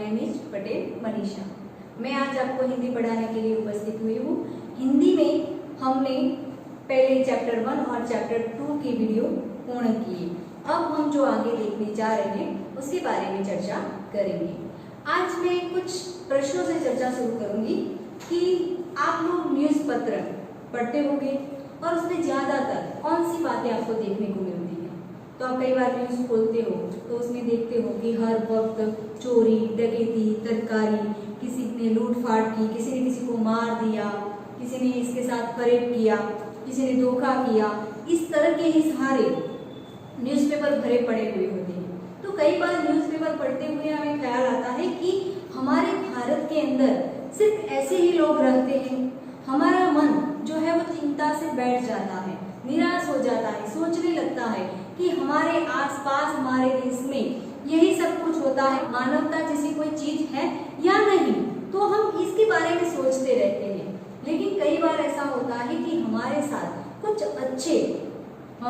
Name is Patel Manisha. मैं आज आपको हिंदी पढ़ाने के लिए उपस्थित हुई हूँ। हिंदी में हमने पहले चैप्टर 1 और चैप्टर 2 की वीडियो पूर्ण की। अब हम जो आगे देखने जा रहे हैं उसके बारे में चर्चा करेंगे। आज मैं कुछ प्रश्नों से चर्चा शुरू करूंगी कि आप लोग न्यूज़ पत्र पढ़ते होंगे और उसमें ज़्यादातर कौन सी बातें आपको देखने को मिलती हैं। तो आप कई बार न्यूज़ खोलते हो तो उसमें देखते हो कि हर वक्त चोरी, डकैती, तरकारी, किसी ने लूटफाट की, किसी ने किसी को मार दिया, किसी ने इसके साथ फरेब किया, किसी ने धोखा किया। इस तरह के ही सारे न्यूज़पेपर भरे पड़े हुए होते हैं। तो कई बार न्यूज़पेपर पढ़ते हुए हमें ख्याल आता है कि हमारे भारत के अंदर सिर्फ ऐसे ही लोग रहते हैं। हमारा मन जो है वो चिंता से बैठ जाता है, निराश हो जाता है, सोचने लगता है कि हमारे आसपास हमारे देश में यही सब कुछ होता है, मानवता जैसी कोई चीज है या नहीं। तो हम इसके बारे में सोचते रहते हैं। लेकिन कई बार ऐसा होता है कि हमारे साथ कुछ अच्छे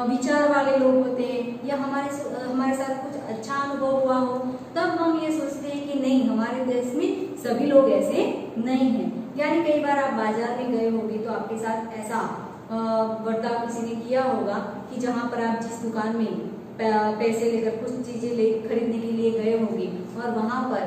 विचार वाले लोग होते हैं या हमारे साथ कुछ अच्छा अनुभव हुआ हो, तब हम ये सोचते हैं कि नहीं, हमारे देश में सभी लोग ऐसे नहीं हैं। यानी कई बार आप बाजार में गए होंगे तो आपके साथ ऐसा बर्ताव किसी ने किया होगा कि जहाँ पर आप जिस दुकान में पैसे लेकर कुछ चीजें खरीदने के लिए गए होंगे और वहाँ पर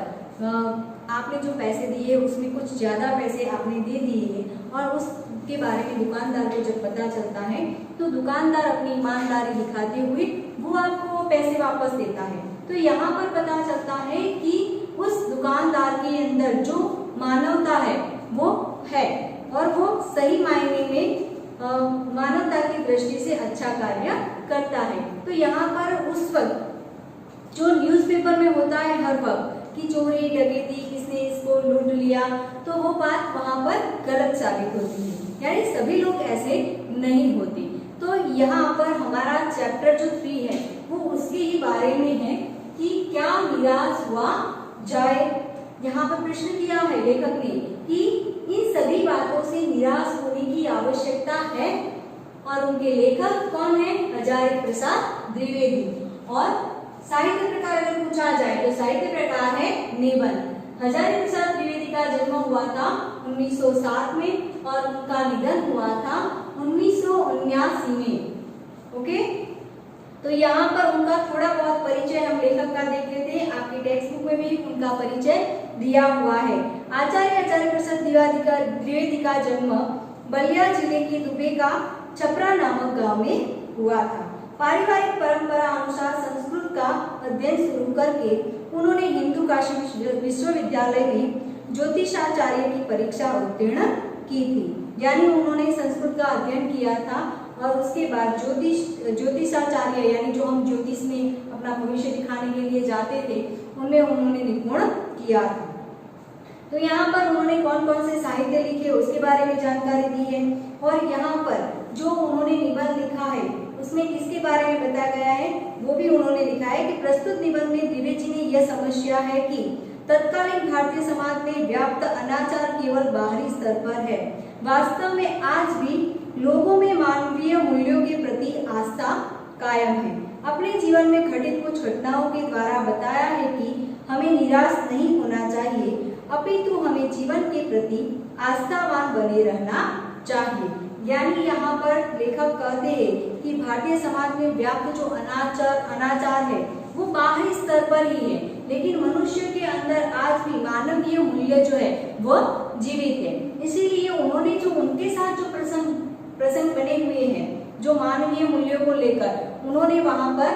आपने जो पैसे दिए उसमें कुछ ज्यादा पैसे आपने दे दिए और उसके बारे में दुकानदार को जब पता चलता है तो दुकानदार अपनी ईमानदारी दिखाते हुए वो आपको पैसे वापस देता है। तो यहाँ पर पता चलता है कि उस दुकानदार के अंदर जो मानवता है वो है और वो सही मायने में मानवता की दृष्टि से अच्छा कार्य करता है। तो यहाँ पर उस वक्त जो न्यूज़पेपर में होता है हर वक्त कि चोरी, डकैती, किसने इसको लूट लिया, तो वो बात वहाँ पर गलत साबित होती है। यानी सभी लोग ऐसे नहीं होते। तो यहाँ पर हमारा चैप्टर जो 3 है वो उसके ही बारे में है कि क्या निराश हुआ जाए। यहाँ पर प्रश्न किया है लेखक ने कि इन सभी बातों से निराश होने की आवश्यकता है और उनके लेखक कौन है? हजारी प्रसाद द्विवेदी। और साहित्य प्रकार अगर पूछा जाए तो साहित्य प्रकार है निबंध। हजारी प्रसाद द्विवेदी का जन्म हुआ था 1907 में और उनका निधन हुआ था 1979 में। ओके, तो यहाँ पर उनका थोड़ा बहुत परिचय हम लेखक का देख लेते हैं। आपकी टेक्स्ट बुक में भी उनका परिचय दिया हुआ है। आचार्य हजारी प्रसाद द्विवेदी का जन्म बलिया जिले के दुबे का छपरा नामक गांव में हुआ था। पारिवारिक परंपरा अनुसार संस्कृत का अध्ययन शुरू करके उन्होंने हिंदू काशी विश्वविद्यालय में ज्योतिषाचार्य की परीक्षा उत्तीर्ण की थी। यानी उन्होंने संस्कृत का अध्ययन किया था और उसके बाद ज्योतिषाचार्य यानी जो हम ज्योतिष में अपना भविष्य दिखाने के लिए जाते थे उनमें उन्होंने निपुण किया था। तो यहाँ पर उन्होंने कौन कौन से साहित्य लिखे उसके बारे में जानकारी दी है और यहाँ पर जो उन्होंने निबंध लिखा है उसमें किसके बारे में बताया गया है वो भी उन्होंने लिखा है कि प्रस्तुत निबंध में द्विवेदी ने यह समस्या है कि तत्कालीन भारतीय समाज में व्याप्त अनाचार केवल बाहरी स्तर पर है। वास्तव में आज भी लोगों में मानवीय मूल्यों के प्रति आस्था कायम है। अपने जीवन में घटित कुछ घटनाओं के द्वारा बताया है कि हमें निराश नहीं होना चाहिए, अपितु हमें जीवन के प्रति आस्थावान बने रहना चाहिए। यानी यहाँ पर लेखक कहते हैं कि भारतीय समाज में व्याप्त जो अनाचार है वो बाहरी स्तर पर ही है, लेकिन मनुष्य के अंदर आज भी मानवीय मूल्य जो है वो जीवित है। इसीलिए उन्होंने जो उनके साथ जो प्रसंग बने हुए हैं जो मानवीय मूल्यों को लेकर उन्होंने वहां पर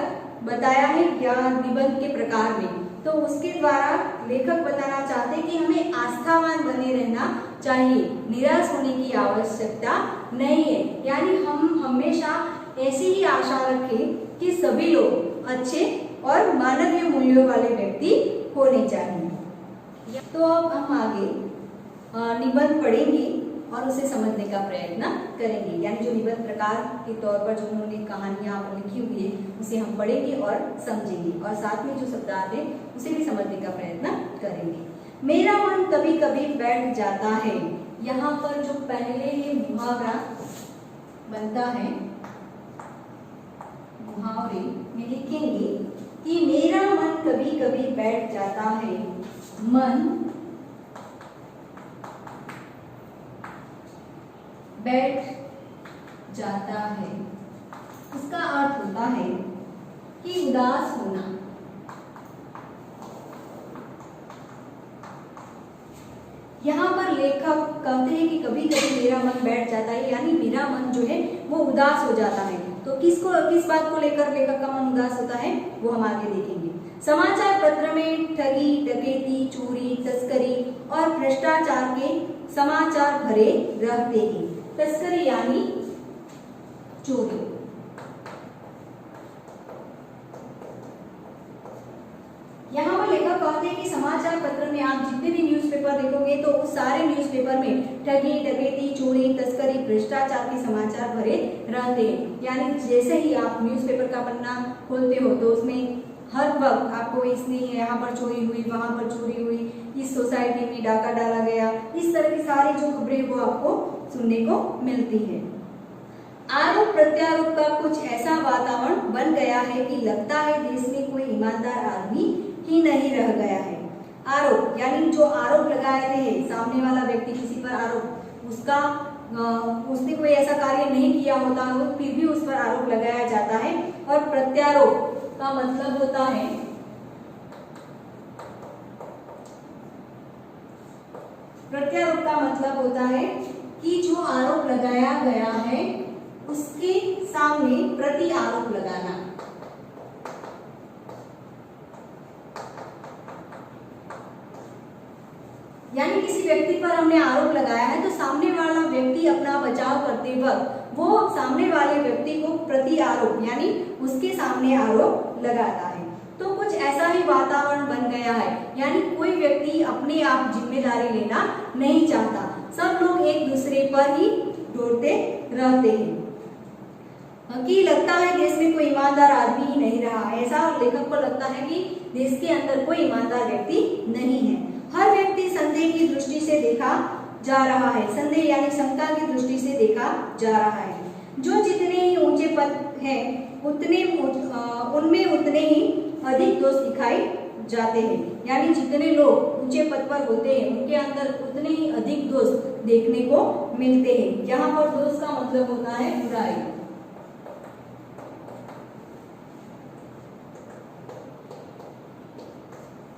बताया है ज्ञान निबंध के प्रकार में। तो उसके द्वारा लेखक बताना चाहते हैं कि हमें आस्थावान बने रहना चाहिए, निराश होने की आवश्यकता नहीं है। यानी हम हमेशा ऐसी ही आशा रखें कि सभी लोग अच्छे और मानवीय मूल्यों वाले व्यक्ति होने चाहिए। तो अब हम आगे निबंध पढ़ेंगे और उसे समझने का प्रयत्न करेंगे। यानी जो निबंध प्रकार के तौर पर जो उन्होंने कहानी यहाँ पर लिखी हुई है उसे हम पढ़ेंगे और समझेंगे और साथ में जो शब्दार्थ है उसे भी समझने का प्रयत्न करेंगे। मेरा मन कभी कभी बैठ जाता है। यहाँ पर जो पहले ही मुहावरा बनता है, मुहावरे में लिखेंगे कि मेरा मन कभी कभी बैठ जाता है। मन बैठ जाता है। इसका अर्थ होता है कि उदास होना। यहाँ पर लेखक कहते हैं कि कभी कभी मेरा मन बैठ जाता है, यानी मेरा मन जो है वो उदास हो जाता है। तो किस बात को लेकर लेखक का मन उदास होता है वो हम आगे देखेंगे। समाचार पत्र में ठगी, डकैती, चोरी, तस्करी और भ्रष्टाचार के समाचार भरे रहते हैं। तस्करी यानी चोरी। यहाँ पर लेखक कहते हैं कि समाचार पत्र में आप जितने भी न्यूज़पेपर देखोगे तो उस सारे न्यूज़पेपर में ठगी, डकैती, चोरी, तस्करी, भ्रष्टाचार के समाचार भरे रहते हैं। यानी जैसे ही आप न्यूज़पेपर का पन्ना खोलते हो तो उसमें हर वक्त आपको इसने यहाँ पर चोरी हुई, वहां पर चोरी हुई, इस सोसाइटी में डाका डाला गया, इस तरह की सारी जो खबरें वो आपको सुनने को मिलती है। आरोप प्रत्यारोप का कुछ ऐसा वातावरण बन गया है कि लगता है देश में कोई ईमानदार आदमी ही नहीं रह गया है। आरोप यानी जो आरोप लगाए थे सामने वाला व्यक्ति किसी पर आरोप, उसने कोई ऐसा कार्य नहीं किया होता हो फिर भी उस पर आरोप लगाया जाता है। और प्रत्यारोप का मतलब होता है कि जो आरोप लगाया गया है उसके सामने प्रति आरोप लगाना। यानी किसी व्यक्ति पर हमने आरोप लगाया है तो सामने वाला व्यक्ति अपना बचाव करते वक्त वो सामने वाले व्यक्ति को प्रति आरोप यानी उसके सामने आरोप लगाता है। तो कुछ ऐसा ही वातावरण बन गया है, यानी कोई व्यक्ति अपने आप जिम्मेदारी लेना नहीं चाहता, सब लोग एक दूसरे पर ही दौड़ते रहते हैं कि लगता है देश में कोई ईमानदार आदमी ही नहीं रहा। ऐसा लेखक को लगता है कि देश के अंदर कोई ईमानदार व्यक्ति नहीं है। हर व्यक्ति संदेह की दृष्टि से देखा जा रहा है। संदेह यानी शंका की दृष्टि से देखा जा रहा है। जो जितने ही ऊंचे पद हैं उनमें उतने ही अधिक दोष दिखाई जाते हैं। यानी जितने लोग ऊंचे पद पर होते हैं उनके अंदर उतने ही अधिक दोष देखने को मिलते हैं। यहाँ पर दोष का मतलब होता है बुराई।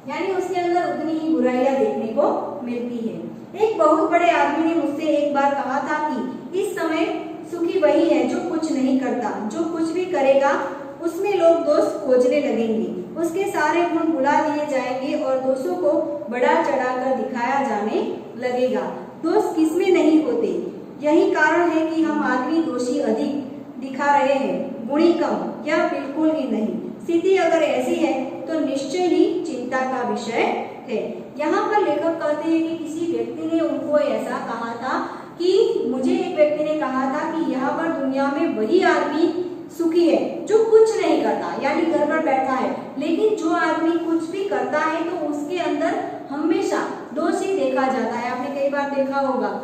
यानी उसके अंदर उतनी ही बुराइयां देखने को मिलती है। एक बहुत बड़े आदमी ने मुझसे एक बार कहा था कि इस समय सुखी वही है जो कुछ नहीं करता, जो कुछ भी करेगा उसमें लोग दोष खोजने लगेंगे, उसके सारे गुण भुला दिए जाएंगे और दोषों को बढ़ा चढ़ाकर दिखाया जाने लगेगा। दोष किसमें नहीं होते, यही कारण है कि हम आदमी दोषी अधिक दिखा रहे हैं, गुणी कम या बिल्कुल ही नहीं। स्थिति अगर ऐसी है तो निश्चय ही चिंता का विषय है। यहाँ पर लेखक कहते हैं कि किसी व्यक्ति ने उनको ऐसा कहा था कि मुझे एक व्यक्ति ने कहा था कि यहाँ पर दुनिया में वही आदमी सुखी है जो कुछ नहीं करता, यानी घर पर बैठा है, लेकिन जो आदमी कुछ भी करता है तो उसके अंदर हमेशा दोष ही देखा जाता है। आपने कई बार देखा होगा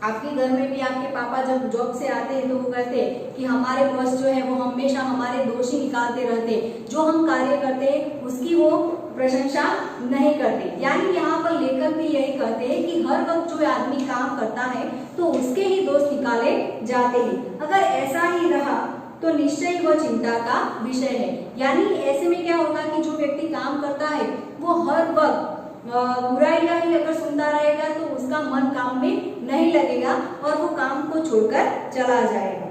आपके घर में भी आपके पापा जब जॉब से आते हैं तो वो कहते हैं कि हमारे बॉस जो है वो हमेशा हमारे दोष ही निकालते रहते हैं, जो हम कार्य करते हैं उसकी वो प्रशंसा नहीं करते। यानी यहाँ पर लेखक भी यही कहते हैं कि हर वक्त जो आदमी काम करता है तो उसके ही दोष निकाले जाते हैं। अगर ऐसा ही रहा तो निश्चय वह चिंता का विषय है। यानी ऐसे में क्या होगा कि जो व्यक्ति काम करता है वो हर वक्त बुराइयां ही अगर सुनता रहेगा तो उसका मन काम में नहीं लगेगा और वो काम को छोड़कर चला जाएगा।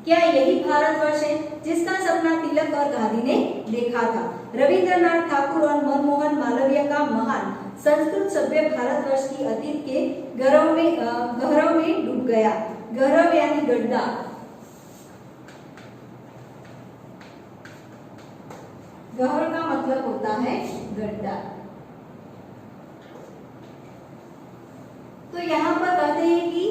क्या यही भारतवर्ष है जिसका सपना तिलक और गांधी ने देखा था? रविंद्रनाथ ठाकुर और मनमोहन मालवीय का महान संस्कृत सभ्य भारतवर्ष की अतीत के गौरव में डूब गया। गौरव यानी गड्ढा, गौरव का मतलब होता है गड्ढा। तो यहाँ पर कहते हैं कि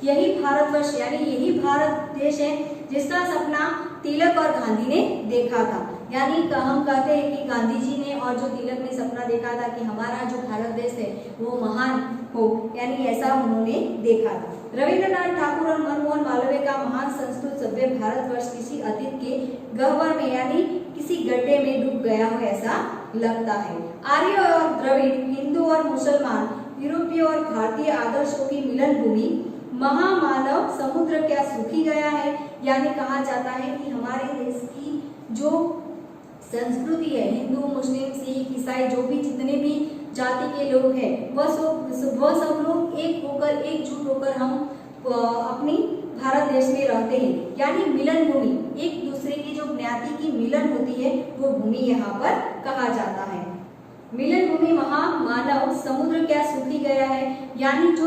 यही भारतवर्ष यानी यही भारत देश है जिसका सपना तिलक और गांधी ने देखा था। यानी हम कहते हैं कि गांधी जी ने और जो तिलक ने सपना देखा था कि हमारा जो भारत देश है वो महान हो, यानी ऐसा उन्होंने देखा था। रविंद्रनाथ ठाकुर और मनमोहन मालवीय का महान संस्कृत सभ्य भारतवर्ष किसी अतीत के गह्वर में यानी किसी गड्ढे में डूब गया हो ऐसा लगता है। आर्य और द्रविड़, हिंदू और मुसलमान, यूरोपीय और भारतीय आदर्शों की मिलन भूमि महामानव समुद्र क्या सूखी गया है। यानी कहा जाता है कि हमारे देश की जो संस्कृति है, हिंदू, मुस्लिम, सिख, ईसाई, जो भी जितने भी जाति के लोग हैं, वह सब लोग एक होकर, एकजुट होकर हम अपनी भारत देश में रहते हैं। यानी मिलन भूमि, एक दूसरे की जो ज्ञाति की मिलन होती है वो भूमि यहाँ पर कहा जाता है। मिलन भूमि महामानव समुद्र क्या सूखी गया है। यानी जो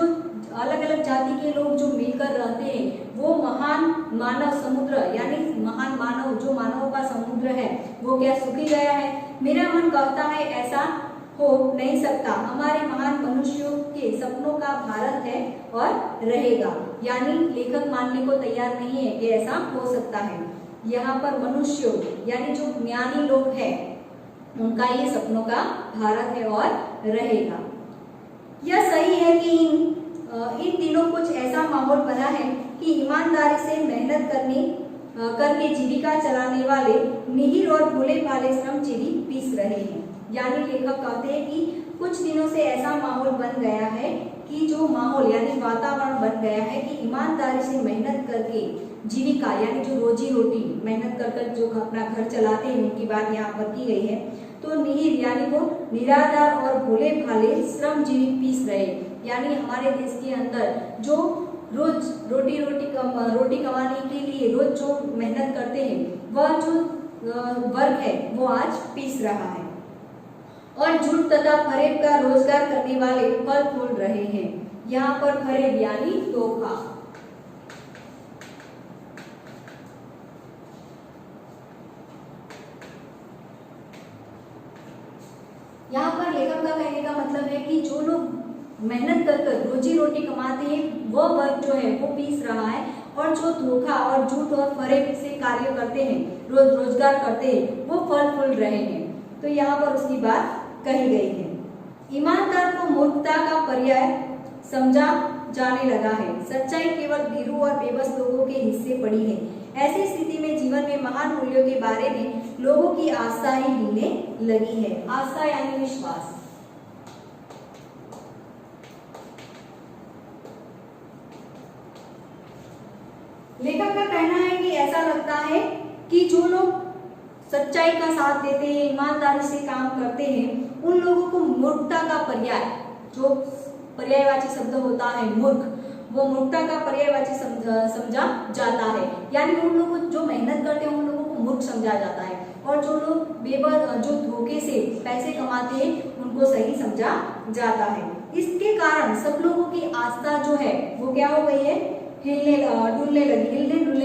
अलग अलग जाति के लोग जो मिलकर रहते हैं वो महान मानव समुद्र, यानी महान मानव, जो मानवों का समुद्र है वो क्या सूखी गया है। मेरा मन कहता है ऐसा हो नहीं सकता, हमारे महान मनुष्यों के सपनों का भारत है और रहेगा। यानी लेखक मानने को तैयार नहीं है कि ऐसा हो सकता है। यहाँ पर मनुष्यों यानी जो ज्ञानी लोग हैं उनका ये सपनों का भारत है और रहेगा। यह सही है कि इन दिनों कुछ ऐसा माहौल बना है कि ईमानदारी से मेहनत करके जीविका चलाने वाले मिहिर और भोले भाले श्रमजीवी पीस रहे हैं। यानी लेखक कहते हैं कि कुछ दिनों से ऐसा माहौल बन गया है कि जो माहौल यानी वातावरण बन गया है कि ईमानदारी से मेहनत करके जीविका यानी जो रोजी रोटी मेहनत कर जो अपना घर चलाते हैं उनकी बात यहाँ पर की गई है। तो मिहिर यानी वो निराधार और भोले भाले श्रमजीवी पीस रहे, यानी हमारे देश के अंदर जो रोज रोटी कमाने के लिए रोज जो मेहनत करते हैं वह जो वर्ग है वो आज पीस रहा है। और जूट तथा फरेब का रोजगार करने वाले फल फूल रहे हैं। यहाँ पर फरेब यानी धोखा। यहाँ पर लेखक का कहने का मतलब है कि जो लोग मेहनत कर रोजी रोटी कमाते हैं वह वर्ग जो है वो पीस रहा है, और जो धोखा और झूठ और फरेब से कार्य करते हैं, रोजगार करते हैं, वो फल फूल रहे हैं। तो यहाँ पर उसकी बात कही गई है। ईमानदार को मूर्खता का पर्याय समझा जाने लगा है। सच्चाई केवल भीरू और बेबस लोगों के हिस्से पड़ी है। ऐसी स्थिति में जीवन में महान मूल्यों के बारे में लोगों की आस्था ही हिलने लगी है। आस्था यानी विश्वास। लेखक का कहना है कि ऐसा लगता है कि जो लोग सच्चाई का साथ देते हैं, ईमानदारी से काम करते हैं, उन लोगों को मूर्खता का पर्याय, जो पर्यायवाची शब्द होता है मूर्ख, वो मूर्खता का पर्यायवाची समझा जाता है। यानी उन लोगों जो मेहनत करते हैं उन लोगों को मूर्ख समझा जाता है, और जो लोग जो धोखे से पैसे कमाते हैं उनको सही समझा जाता है। इसके कारण सब लोगों की आस्था जो है वो क्या हो गई है, हिलने डुलने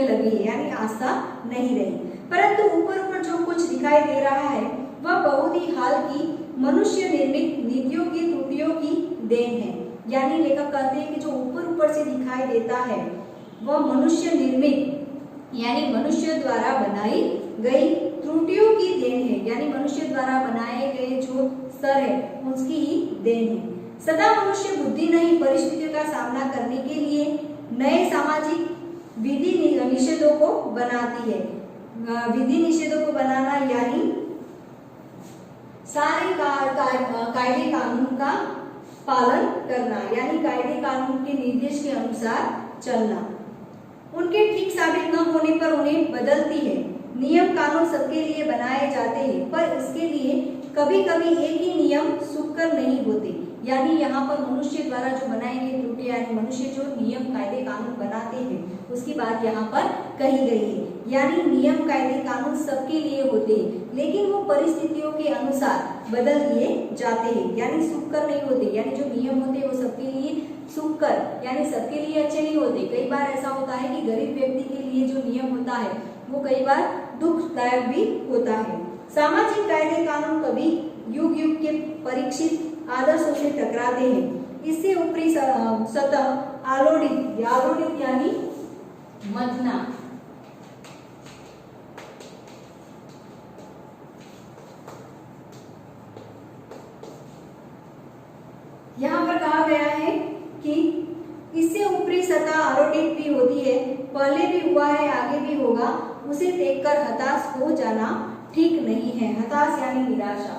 लगी है, यानी आस्था नहीं रही। परंतु ऊपर जो कुछ दिखाई दे रहा है वह बहुत ही हाल की मनुष्य निर्मित नीतियों की त्रुटियों की देन है। यानी लेखक कहते हैं कि जो ऊपर से दिखाई देता है वह मनुष्य निर्मित यानी मनुष्य द्वारा बनाई गई त्रुटियों की देन है। यानी मनुष्य द्वारा बनाए गए जो स्तर है उसकी ही देन है। सदा मनुष्य बुद्धि नहीं परिस्थितियों का सामना करने के लिए नए सामाजिक विधि निषेधों को बनाती है। विधि निषेधों को बनाना यानी सारे कायदे कानून का पालन करना, यानी कायदे कानून के निर्देश के अनुसार चलना। उनके ठीक साबित न होने पर उन्हें बदलती है। नियम कानून सबके लिए बनाए जाते हैं, पर इसके लिए कभी कभी एक ही नियम सुखकर नहीं होते। यानी यहाँ पर मनुष्य द्वारा जो बनाई गई त्रुटियां, यानी मनुष्य जो नियम कायदे कानून बनाते हैं उसकी बात यहाँ पर कही गई है। यानी नियम कायदे कानून सबके लिए होते हैं, लेकिन वो परिस्थितियों के अनुसार बदल दिए जाते हैं, यानी सुखकर नहीं होते। यानी जो नियम होते हैं वो सबके लिए सुखकर यानी सबके लिए अच्छे नहीं होते। कई बार ऐसा होता है कि गरीब व्यक्ति के लिए जो नियम होता है वो कई बार दुखदायक भी होता है। सामाजिक कायदे कानून कभी युग युग के परीक्षित आदर्शों से टकराते हैं। इससे ऊपरी सतह आलोड़ित यानी मंथना। यहाँ पर कहा गया है कि इससे ऊपरी सतह आलोड़ित भी होती है। पहले भी हुआ है, आगे भी होगा। उसे देखकर हताश हो जाना ठीक नहीं है। हताश यानी निराशा।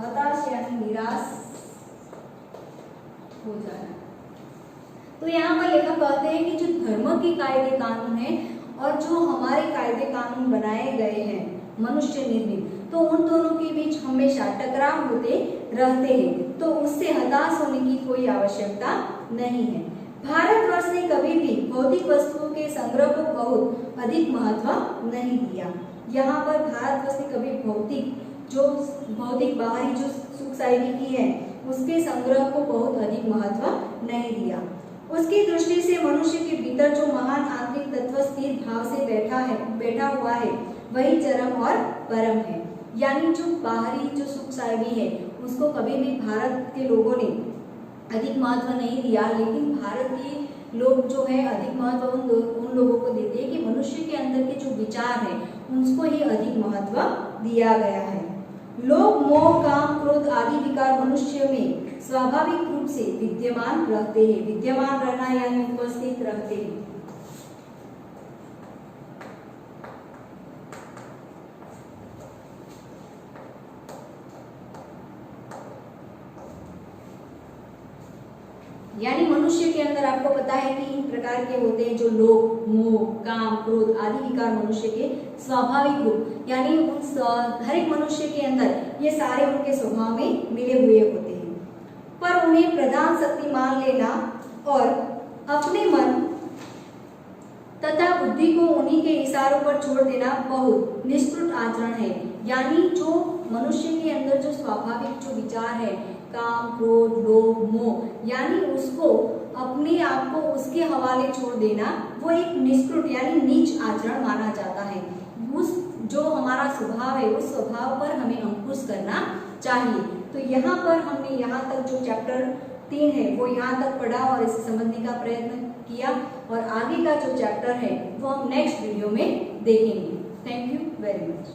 हताश यानी निराश हो जाना। तो यहाँ पर लेखक कहते हैं कि जो धर्म के कायदे कानून है और जो हमारे कायदे कानून बनाए गए हैं मनुष्य निर्मित, तो उन दोनों के बीच हमेशा टकराव होते रहते हैं, तो उससे हताश होने की कोई आवश्यकता नहीं है। भारतवर्ष ने कभी भी भौतिक वस्तुओं के संग्रह को बहुत अधिक महत्व नहीं दिया। यहाँ पर भारतवर्ष ने कभी भौतिक बाहरी जो सुख साइडी की है उसके संग्रह को बहुत अधिक महत्व नहीं दिया। उसकी दृष्टि से मनुष्य के भीतर जो महान आंतरिक तत्व स्थिर भाव से बैठा हुआ है वही चरम और परम है। यानी जो बाहरी जो सुख साइडी है उसको कभी भी भारत के लोगों ने अधिक महत्व नहीं दिया, लेकिन भारत के लोग जो है अधिक महत्व उन लोगों को देते हैं कि मनुष्य के अंदर के जो विचार है उसको ही अधिक महत्व दिया गया है। लोभ, मोह, काम, क्रोध आदि विकार मनुष्य में स्वाभाविक रूप से विद्यमान रहते हैं। विद्यमान रहना यानी उपस्थित रहते हैं। यानी मनुष्य के अंदर आपको पता है कि इन प्रकार के होते हैं जो लोभ, मोह, काम, क्रोध आदि विकार मनुष्य के स्वाभाविक रूप, यानी हर एक मनुष्य के अंदर ये सारे उनके स्वभाव में मिले हुए होते हैं। पर उन्हें प्रधान शक्ति मान लेना और अपने मन तथा बुद्धि को उन्हीं के इशारों पर छोड़ देना बहुत निष्ठुर आचरण है। यानी जो मनुष्य के अंदर जो स्वाभाविक जो विचार है काम, क्रोध, लोभ, मोह, यानी उसको अपने आप को उसके हवाले छोड़ देना वो एक निष्ठुर यानी नीच आचरण माना जाता है। उस जो हमारा स्वभाव है उस स्वभाव पर हमें अंकुश करना चाहिए। तो यहाँ पर हमने यहाँ तक जो चैप्टर 3 है वो यहाँ तक पढ़ा और इसे समझने का प्रयत्न किया, और आगे का जो चैप्टर है वो हम नेक्स्ट वीडियो में देखेंगे। Thank you very much.